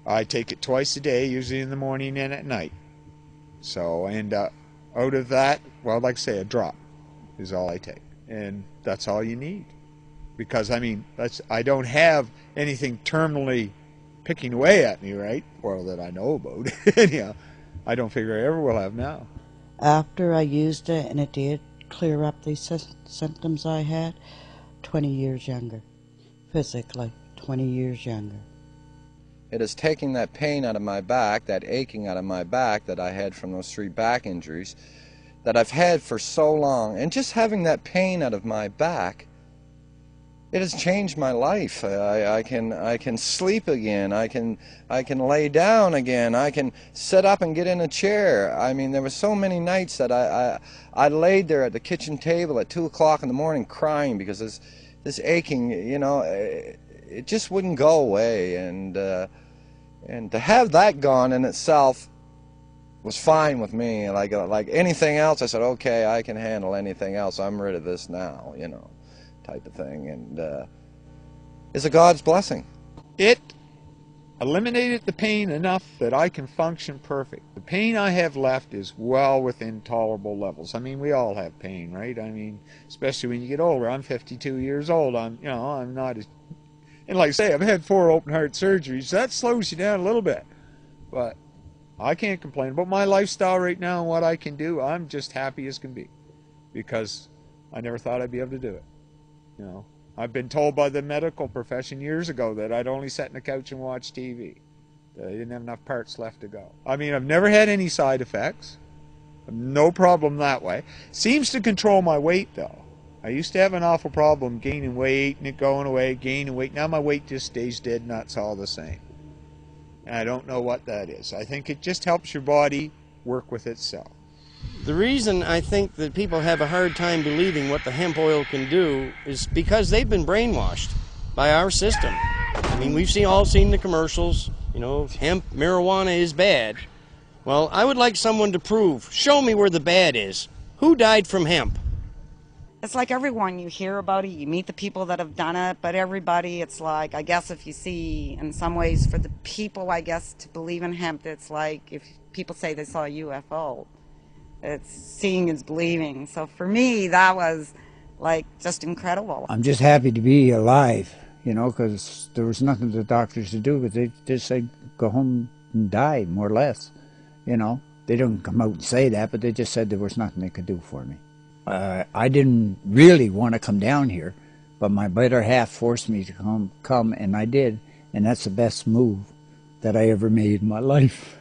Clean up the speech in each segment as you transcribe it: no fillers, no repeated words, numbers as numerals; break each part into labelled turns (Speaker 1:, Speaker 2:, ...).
Speaker 1: I take it twice a day, usually in the morning and at night. So, and out of that, well, like I say, a drop is all I take. And that's all you need. Because, I mean, I don't have anything terminally picking away at me, right? Well, that I know about. Anyhow, I don't figure I ever will have now.
Speaker 2: After I used it, and it did clear up these symptoms I had, 20 years younger. Physically, 20 years younger.
Speaker 3: It is taking that pain out of my back, that aching out of my back that I had from those 3 back injuries that I've had for so long, and just having that pain out of my back, it has changed my life. I can sleep again. I can lay down again. I can sit up and get in a chair. I mean, there were so many nights that I laid there at the kitchen table at 2 o'clock in the morning crying because this aching, you know, it just wouldn't go away. And to have that gone in itself was fine with me. Like anything else, I said, okay, I can handle anything else. I'm rid of this now, you know, type of thing. And it's a God's blessing.
Speaker 1: It eliminated the pain enough that I can function perfect. The pain I have left is well within tolerable levels. I mean, we all have pain, right? I mean, especially when you get older. I'm 52 years old. I'm not as... And like I say, I've had 4 open heart surgeries. That slows you down a little bit. But I can't complain about my lifestyle right now and what I can do. I'm just happy as can be. Because I never thought I'd be able to do it. You know, I've been told by the medical profession years ago that I'd only sit on the couch and watch TV. That I didn't have enough parts left to go. I mean, I've never had any side effects. No problem that way. Seems to control my weight, though. I used to have an awful problem gaining weight and it going away, gaining weight. Now my weight just stays dead and that's all the same. And I don't know what that is. I think it just helps your body work with itself.
Speaker 4: The reason I think that people have a hard time believing what the hemp oil can do is because they've been brainwashed by our system. I mean, we've all seen the commercials, you know, hemp, marijuana is bad. Well, I would like someone to prove, show me where the bad is. Who died from hemp?
Speaker 5: It's like everyone, you hear about it, you meet the people that have done it, but everybody, it's like, I guess if you see, in some ways, for the people, I guess, to believe in hemp, it's like if people say they saw a UFO. It's seeing is believing. So for me, that was, like, just incredible.
Speaker 6: I'm just happy to be alive, you know, because there was nothing the doctors to do, but they just said, go home and die, more or less, you know. They didn't come out and say that, but they just said there was nothing they could do for me. I didn't really want to come down here, but my better half forced me to come, and I did, and that's the best move that I ever made in my life.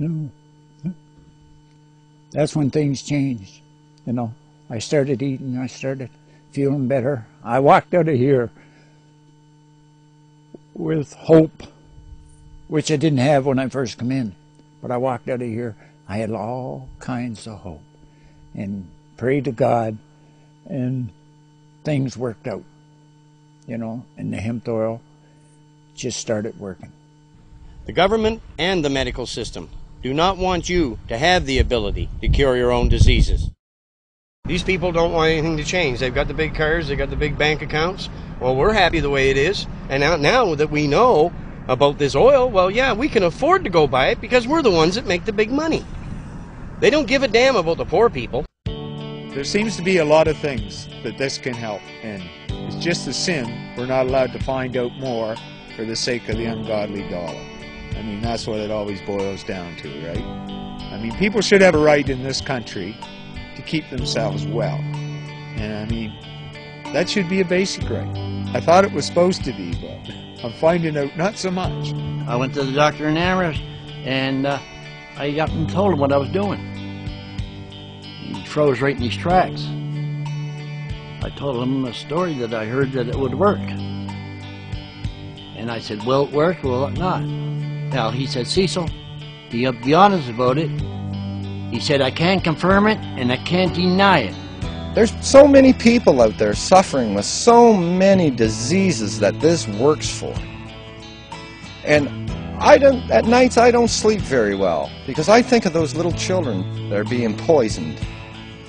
Speaker 6: You know, that's when things changed. You know, I started eating, I started feeling better. I walked out of here with hope, which I didn't have when I first come in, but I walked out of here, I had all kinds of hope, and prayed to God, and things worked out, you know, and the hemp oil just started working.
Speaker 4: The government and the medical system do not want you to have the ability to cure your own diseases. These people don't want anything to change. They've got the big cars, they've got the big bank accounts. Well, we're happy the way it is, and now that we know about this oil, well, yeah, we can afford to go buy it because we're the ones that make the big money. They don't give a damn about the poor people.
Speaker 1: There seems to be a lot of things that this can help, and it's just a sin we're not allowed to find out more for the sake of the ungodly dollar. I mean, that's what it always boils down to, right? I mean, people should have a right in this country to keep themselves well. And I mean, that should be a basic right. I thought it was supposed to be, but I'm finding out not so much.
Speaker 7: I went to the doctor in Amherst, and I got and told him what I was doing. He froze right in his tracks. I told him a story that I heard that it would work. And I said, will it work, will it not? Now, he said, Cecil, be honest about it. He said, I can't confirm it, and I can't deny it.
Speaker 3: There's so many people out there suffering with so many diseases that this works for. And at nights I don't sleep very well because I think of those little children that are being poisoned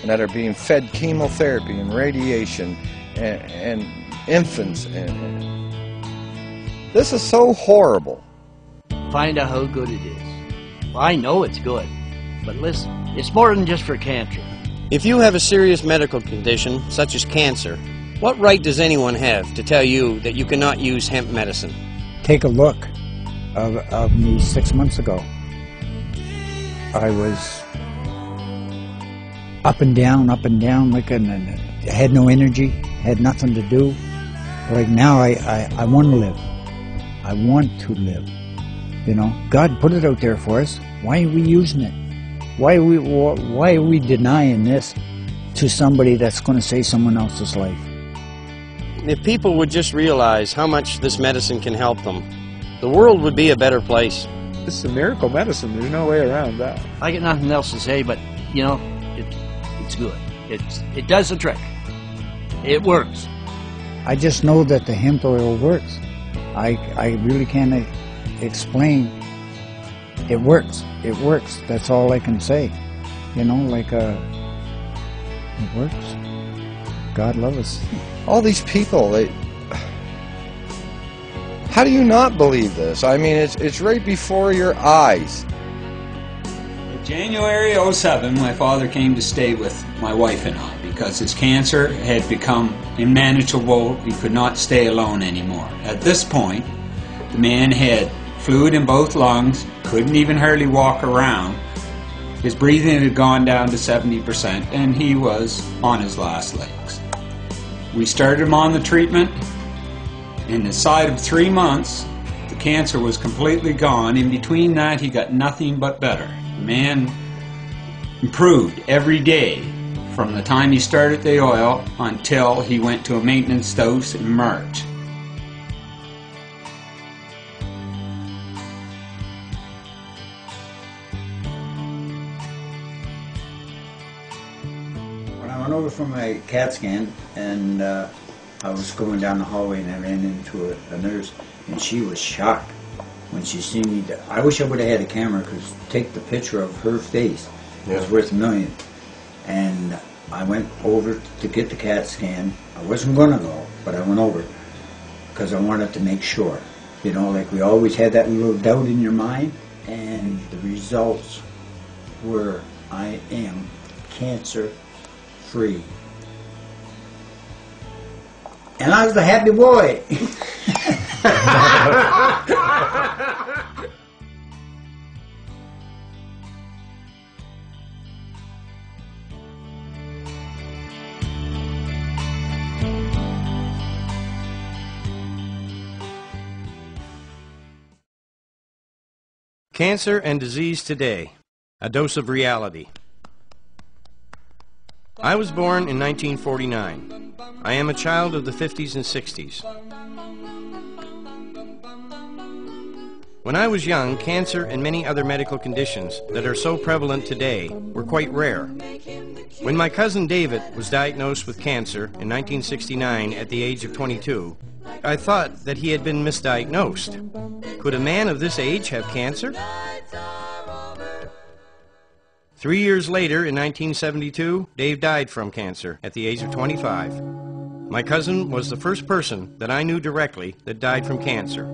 Speaker 3: and that are being fed chemotherapy and radiation and infants. And this is so horrible.
Speaker 7: find out how good it is. Well, I know it's good, but listen, it's more than just for cancer.
Speaker 4: If you have a serious medical condition, such as cancer, what right does anyone have to tell you that you cannot use hemp medicine?
Speaker 6: Take a look of me 6 months ago. I was up and down, like, and I had no energy, had nothing to do. Like now, I want to live. I want to live. You know, God put it out there for us. Why are we using it? Why are we denying this to somebody that's going to save someone else's life?
Speaker 4: If people would just realize how much this medicine can help them, the world would be a better place.
Speaker 1: This is a miracle medicine. There's no way around that.
Speaker 7: I got nothing else to say, but, you know, it's good. It does the trick. It works.
Speaker 6: I just know that the hemp oil works. I really can't explain. It works. It works. That's all I can say. You know, like, it works. God love us.
Speaker 3: All these people, how do you not believe this? I mean, it's right before your eyes.
Speaker 8: In January '07, my father came to stay with my wife and I because his cancer had become unmanageable. He could not stay alone anymore. At this point, the man had fluid in both lungs, couldn't even hardly walk around. His breathing had gone down to 70%, and he was on his last legs. We started him on the treatment. Inside of 3 months, the cancer was completely gone. In between that, he got nothing but better. The man improved every day from the time he started the oil until he went to a maintenance dose in March.
Speaker 6: When I went over for my CAT scan, and I was going down the hallway, and I ran into a nurse, and she was shocked when she seen me. I wish I would have had a camera, because take the picture of her face was worth $1 million. And I went over to get the CAT scan. I wasn't going to go, but I went over because I wanted to make sure. You know, like we always had that little doubt in your mind, and the results were I am cancer-free. And I was a happy boy.
Speaker 4: Cancer and disease today. A dose of reality. I was born in 1949. I am a child of the 50s and 60s. When I was young, cancer and many other medical conditions that are so prevalent today were quite rare. When my cousin David was diagnosed with cancer in 1969 at the age of 22, I thought that he had been misdiagnosed. Could a man of this age have cancer? 3 years later, in 1972, Dave died from cancer at the age of 25. My cousin was the first person that I knew directly that died from cancer.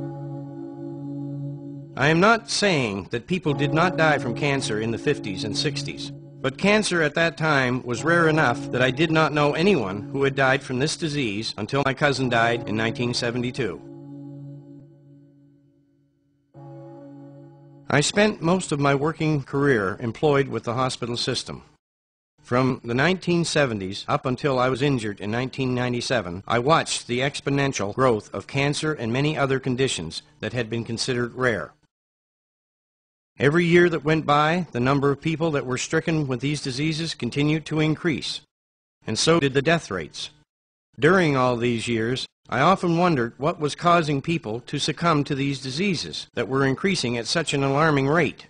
Speaker 4: I am not saying that people did not die from cancer in the 50s and 60s, but cancer at that time was rare enough that I did not know anyone who had died from this disease until my cousin died in 1972. I spent most of my working career employed with the hospital system. From the 1970s up until I was injured in 1997, I watched the exponential growth of cancer and many other conditions that had been considered rare. Every year that went by, the number of people that were stricken with these diseases continued to increase, and so did the death rates. During all these years, I often wondered what was causing people to succumb to these diseases that were increasing at such an alarming rate.